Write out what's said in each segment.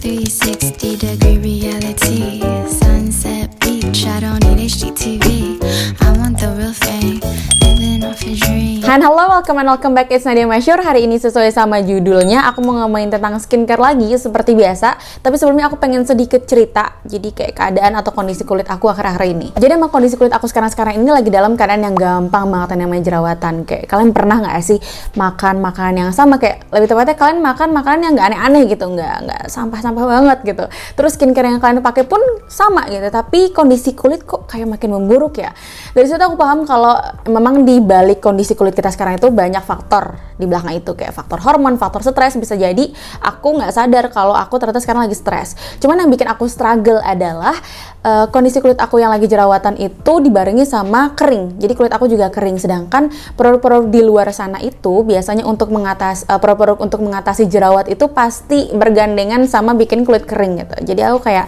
360-degree reality. Sunset beach, I don't need HGTV. I want the real thing, living off a dream. Halo, welcome back, it's Nadia Masyur. Hari ini sesuai sama judulnya, aku mau ngomongin tentang skincare lagi seperti biasa. Tapi sebelumnya aku pengen sedikit cerita, jadi kayak keadaan atau kondisi kulit aku akhir-akhir ini. Jadi emang kondisi kulit aku sekarang ini lagi dalam keadaan yang gampang banget, yang namanya jerawatan. Kayak kalian pernah nggak sih makan makanan yang sama, kayak lebih tepatnya kalian makan makanan yang nggak aneh-aneh gitu, nggak sampah-sampah banget gitu. Terus skincare yang kalian pakai pun sama gitu, tapi kondisi kulit kok kayak makin memburuk ya. Dari situ aku paham kalau memang di balik kondisi kulit kita sekarang itu banyak faktor di belakang itu, kayak faktor hormon, faktor stres. Bisa jadi aku nggak sadar kalau aku ternyata sekarang lagi stres. Cuman yang bikin aku struggle adalah kondisi kulit aku yang lagi jerawatan itu dibarengi sama kering. Jadi kulit aku juga kering, sedangkan produk-produk di luar sana itu biasanya untuk produk-produk untuk mengatasi jerawat itu pasti bergandengan sama bikin kulit kering gitu. Jadi aku kayak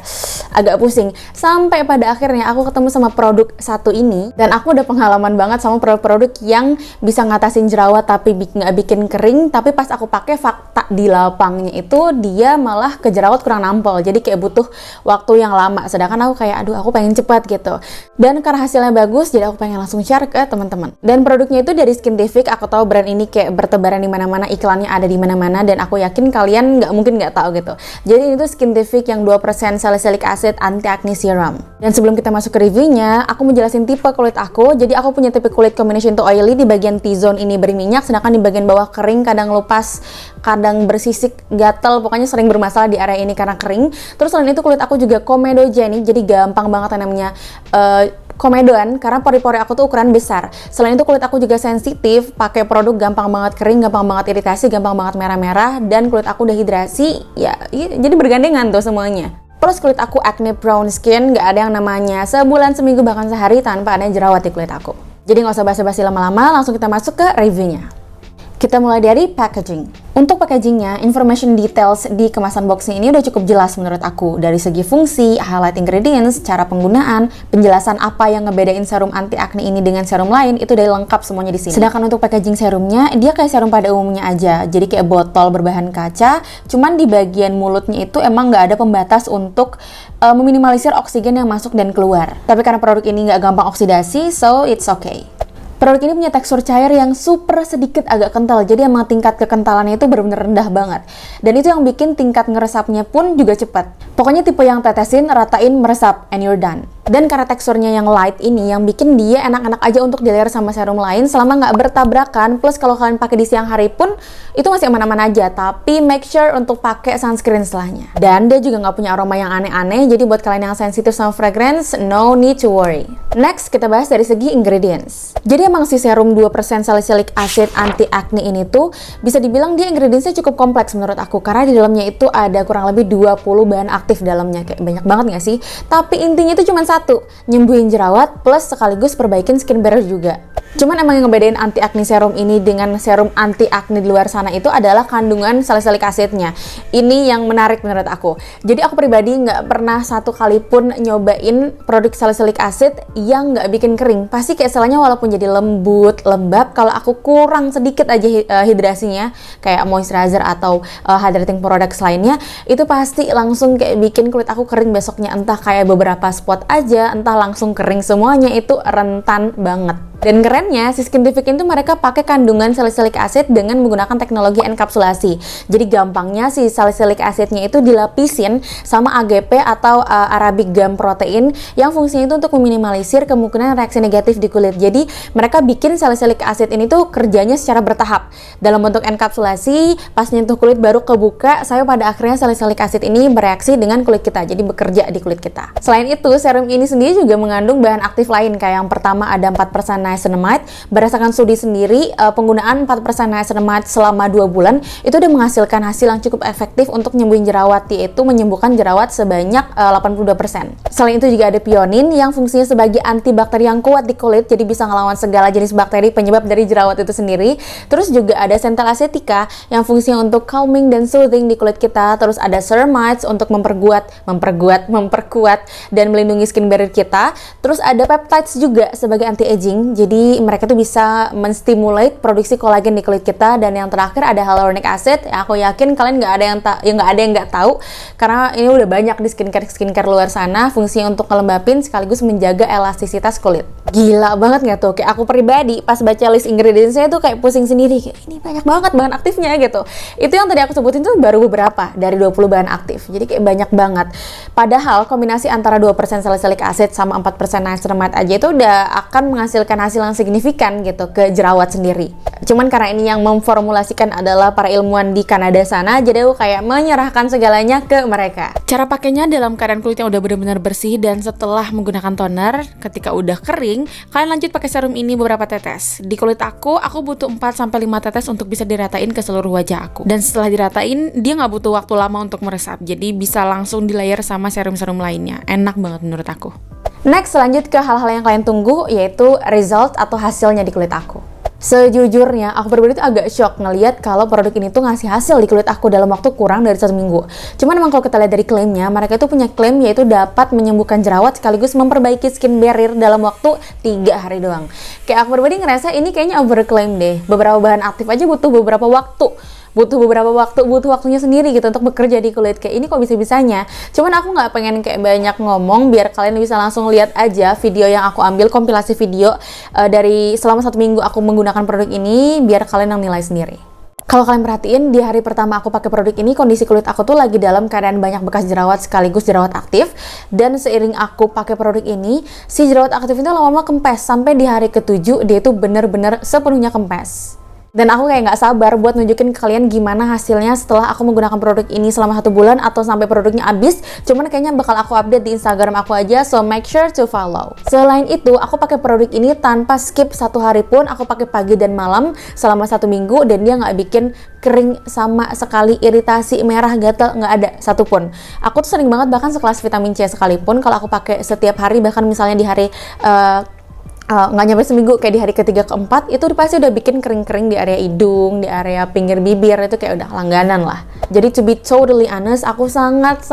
agak pusing. Sampai pada akhirnya aku ketemu sama produk satu ini, dan aku udah pengalaman banget sama produk-produk yang bisa ngatasin jerawat tapi nggak bikin kering. Tapi pas aku pakai, fakta di lapangnya itu dia malah ke jerawat kurang nampol. Jadi kayak butuh waktu yang lama. Sedangkan aku kayak aduh, aku pengen cepat gitu. Dan karena hasilnya bagus, jadi aku pengen langsung share ke teman-teman. Dan produknya itu dari Skintific. Aku tahu brand ini kayak bertebaran di mana-mana, iklannya ada di mana-mana, dan aku yakin kalian nggak mungkin nggak tahu gitu. Jadi ini tuh Skintific yang 2% salicylic acid anti acne serum. Dan sebelum kita masuk ke reviewnya, aku mau jelasin tipe kulit aku. Jadi aku punya tipe kulit combination to oily, di bagian T-zone ini berminyak, sedangkan di bagian bawah kering, kadang lupas, kadang bersisik, gatel, pokoknya sering bermasalah di area ini karena kering. Terus selain itu kulit aku juga comedogenic, jadi gampang banget yang namanya komedoan, karena pori-pori aku tuh ukuran besar. Selain itu kulit aku juga sensitif, pakai produk gampang banget kering, gampang banget iritasi, gampang banget merah-merah, dan kulit aku dehidrasi, ya jadi bergandengan tuh semuanya. Plus kulit aku acne prone skin, gak ada yang namanya sebulan, seminggu, bahkan sehari tanpa ada jerawat di kulit aku. Jadi gak usah basa-basi lama-lama, langsung kita masuk ke reviewnya. Kita mulai dari packaging. Untuk packagingnya, information details di kemasan boxnya ini udah cukup jelas menurut aku. Dari segi fungsi, highlight ingredients, cara penggunaan, penjelasan apa yang ngebedain serum anti acne ini dengan serum lain, itu udah lengkap semuanya di sini. Sedangkan untuk packaging serumnya, dia kayak serum pada umumnya aja. Jadi kayak botol berbahan kaca, cuman di bagian mulutnya itu emang nggak ada pembatas untuk meminimalisir oksigen yang masuk dan keluar. Tapi karena produk ini nggak gampang oksidasi, so it's okay. Produk ini punya tekstur cair yang super sedikit agak kental, jadi emang tingkat kekentalannya itu benar-benar rendah banget. Dan itu yang bikin tingkat ngeresapnya pun juga cepat. Pokoknya tipe yang tetesin, ratain, meresap, and you're done. Dan karena teksturnya yang light ini, yang bikin dia enak-enak aja untuk di-layer sama serum lain selama nggak bertabrakan. Plus kalau kalian pakai di siang hari pun, itu masih aman-aman aja. Tapi make sure untuk pakai sunscreen setelahnya. Dan dia juga nggak punya aroma yang aneh-aneh, jadi buat kalian yang sensitif sama fragrance, no need to worry. Next, kita bahas dari segi ingredients. Jadi emang si serum 2% salicylic acid anti acne ini tuh bisa dibilang dia ingredientsnya cukup kompleks menurut aku, karena di dalamnya itu ada kurang lebih 20 bahan aktif dalamnya. Kayak banyak banget nggak sih? Tapi intinya itu cuma satu, nyembuhin jerawat plus sekaligus perbaikin skin barrier juga. Cuman emang yang ngebedain anti acne serum ini dengan serum anti acne di luar sana itu adalah kandungan salicylic acidnya. Ini yang menarik menurut aku. Jadi aku pribadi nggak pernah satu kali pun nyobain produk salicylic acid yang nggak bikin kering. Pasti kayak istilahnya walaupun jadi lembut, lembab, kalau aku kurang sedikit aja hidrasinya, kayak moisturizer atau hydrating products lainnya, itu pasti langsung kayak bikin kulit aku kering besoknya. Entah kayak beberapa spot aja, entah langsung kering semuanya, itu rentan banget. Dan kerennya, si Skintific itu mereka pakai kandungan salicylic acid dengan menggunakan teknologi enkapsulasi. Jadi gampangnya si salicylic acidnya itu dilapisin sama AGP atau Arabic gum protein yang fungsinya itu untuk meminimalisir kemungkinan reaksi negatif di kulit. Jadi mereka bikin salicylic acid ini tuh kerjanya secara bertahap. Dalam bentuk enkapsulasi, pas nyentuh kulit baru kebuka, sampai pada akhirnya salicylic acid ini bereaksi dengan kulit kita, jadi bekerja di kulit kita. Selain itu, serum ini sendiri juga mengandung bahan aktif lain, kayak yang pertama ada 4% niacinamide. Berdasarkan studi sendiri, penggunaan 4% niacinamide selama 2 bulan itu udah menghasilkan hasil yang cukup efektif untuk nyembuhin jerawat, yaitu menyembuhkan jerawat sebanyak 82%. Selain itu juga ada pionin yang fungsinya sebagai antibakteri yang kuat di kulit, jadi bisa ngelawan segala jenis bakteri penyebab dari jerawat itu sendiri. Terus juga ada centella acetica yang fungsinya untuk calming dan soothing di kulit kita. Terus ada ceramides untuk memperkuat dan melindungi skin barrier kita. Terus ada peptides juga sebagai anti-aging. Jadi mereka tuh bisa menstimulate produksi kolagen di kulit kita. Dan yang terakhir ada hyaluronic acid. Ya, aku yakin kalian nggak ada yang nggak tahu karena ini udah banyak di skincare luar sana. Fungsinya untuk ngelembapin sekaligus menjaga elastisitas kulit. Gila banget nggak tuh? Kayak aku pribadi pas baca list ingredientsnya tuh kayak pusing sendiri. Kayak, ini banyak banget bahan aktifnya gitu. Itu yang tadi aku sebutin tuh baru beberapa dari 20 bahan aktif. Jadi kayak banyak banget. Padahal kombinasi antara 2% salicylic acid sama 4% niacinamide aja itu udah akan menghasilkan hasil yang signifikan gitu ke jerawat sendiri. Cuman karena ini yang memformulasikan adalah para ilmuwan di Kanada sana, jadi aku kayak menyerahkan segalanya ke mereka. Cara pakainya dalam keadaan kulit yang udah benar-benar bersih dan setelah menggunakan toner, ketika udah kering, kalian lanjut pakai serum ini beberapa tetes. Di kulit aku butuh 4-5 tetes untuk bisa diratain ke seluruh wajah aku. Dan setelah diratain, dia nggak butuh waktu lama untuk meresap, jadi bisa langsung di layer sama serum-serum lainnya. Enak banget menurut aku. Next, lanjut ke hal-hal yang kalian tunggu, yaitu result atau hasilnya di kulit aku. Sejujurnya, aku pribadi tuh agak shock ngeliat kalau produk ini tuh ngasih hasil di kulit aku dalam waktu kurang dari 1 minggu. Cuman emang kalau kita lihat dari klaimnya, mereka itu punya klaim yaitu dapat menyembuhkan jerawat sekaligus memperbaiki skin barrier dalam waktu 3 hari doang. Kayak aku pribadi ngerasa ini kayaknya overclaim deh. Beberapa bahan aktif aja butuh beberapa waktu. Butuh waktunya sendiri gitu untuk bekerja di kulit. Kayak ini kok bisa-bisanya. Cuman aku nggak pengen kayak banyak ngomong, biar kalian bisa langsung lihat aja video yang aku ambil, kompilasi video dari selama 1 minggu aku menggunakan produk ini, biar kalian yang nilai sendiri. Kalau kalian perhatiin, di hari pertama aku pakai produk ini, kondisi kulit aku tuh lagi dalam keadaan banyak bekas jerawat sekaligus jerawat aktif. Dan seiring aku pakai produk ini, si jerawat aktif itu lama-lama kempes. Sampai di hari ke-7, dia itu bener-bener sepenuhnya kempes. Dan aku kayak nggak sabar buat nunjukin ke kalian gimana hasilnya setelah aku menggunakan produk ini selama 1 bulan atau sampai produknya habis. Cuman kayaknya bakal aku update di Instagram aku aja, so make sure to follow. Selain itu, aku pakai produk ini tanpa skip 1 hari pun. Aku pakai pagi dan malam selama 1 minggu dan dia nggak bikin kering sama sekali, iritasi, merah, gatal, nggak ada satupun. Aku tuh sering banget bahkan sekelas vitamin C sekalipun kalau aku pakai setiap hari, bahkan misalnya di hari nggak nyampe seminggu, kayak di hari ke-3 ke-4 itu pasti udah bikin kering-kering di area hidung, di area pinggir bibir, itu kayak udah langganan lah. Jadi to be totally honest, aku sangat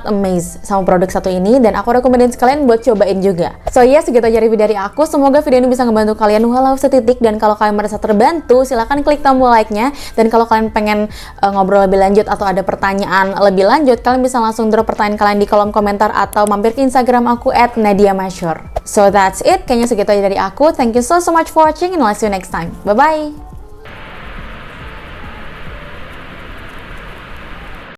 amazed sama produk satu ini dan aku rekomendain sekalian buat cobain juga. So ya, segitu aja review dari aku. Semoga video ini bisa ngebantu kalian walau setitik, dan kalau kalian merasa terbantu silahkan klik tombol like-nya. Dan kalau kalian pengen ngobrol lebih lanjut atau ada pertanyaan lebih lanjut, kalian bisa langsung drop pertanyaan kalian di kolom komentar atau mampir ke Instagram aku @nadiamasyur. So that's it, kayaknya segitu aja dari aku. Thank you so much for watching and I'll see you next time. Bye bye.